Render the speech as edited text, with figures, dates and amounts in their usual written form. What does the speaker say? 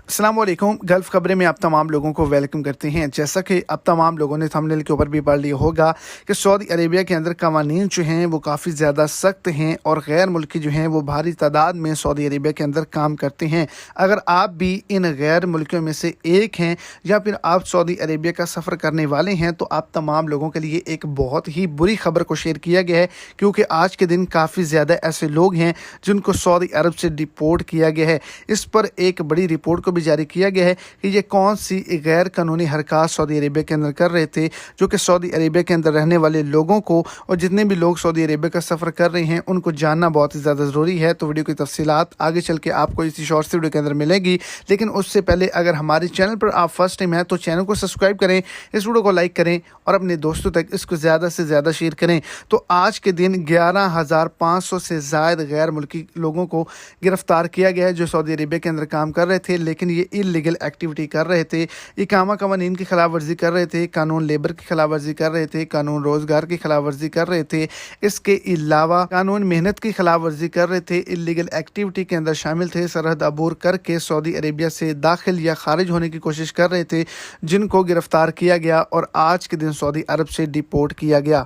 अस्सलाम वालेकुम। गल्फ़ खबरें में आप तमाम लोगों को वेलकम करते हैं। जैसा कि अब तमाम लोगों ने थंबनेल के ऊपर भी पढ़ लिया होगा कि सऊदी अरेबिया के अंदर कवानीन जो हैं वो काफ़ी ज़्यादा सख्त हैं और गैर मुल्की जो हैं वो भारी तादाद में सऊदी अरेबिया के अंदर काम करते हैं। अगर आप भी इन गैर मुल्कियों में से एक हैं या फिर आप सऊदी अरेबिया का सफ़र करने वाले हैं तो आप तमाम लोगों के लिए एक बहुत ही बुरी खबर को शेयर किया गया है, क्योंकि आज के दिन काफ़ी ज़्यादा ऐसे लोग हैं जिनको सऊदी अरब से डिपोर्ट किया गया है। इस पर एक बड़ी रिपोर्ट को भी जारी किया गया है कि ये कौन सी गैर कानूनी हरकत सऊदी अरेबिया के अंदर कर रहे थे, जो कि सऊदी अरेबिया के अंदर रहने वाले लोगों को और जितने भी लोग सऊदी अरेबिया का सफ़र कर रहे हैं उनको जानना बहुत ही ज़्यादा ज़रूरी है। तो वीडियो की तफसीलात आगे चल के आपको इसी शॉर्ट वीडियो के अंदर मिलेगी, लेकिन उससे पहले अगर हमारे चैनल पर आप फर्स्ट टाइम हैं तो चैनल को सब्सक्राइब करें, इस वीडियो को लाइक करें और अपने दोस्तों तक इसको ज़्यादा से ज़्यादा शेयर करें। तो आज के दिन 11,500 से ज़ायद गैर मुल्की लोगों को गिरफ्तार किया गया है जो सऊदी अरेबिया के अंदर काम कर रहे थे, लेकिन ये इलीगल एक्टिविटी कर रहे थे, इकामा कवानीन की खिलाफ वर्जी कर रहे थे, कानून लेबर की खिलाफ वर्जी कर रहे थे, कानून रोज़गार की खिलाफ वर्जी कर रहे थे, इसके अलावा कानून मेहनत की खिलाफ वर्जी कर रहे थे, इलीगल एक्टिविटी के अंदर शामिल थे, सरहद अबूर करके सऊदी अरेबिया से दाखिल या खारिज होने की कोशिश कर रहे थे, जिनको गिरफ्तार किया गया और आज के दिन सऊदी अरब से डिपोर्ट किया गया।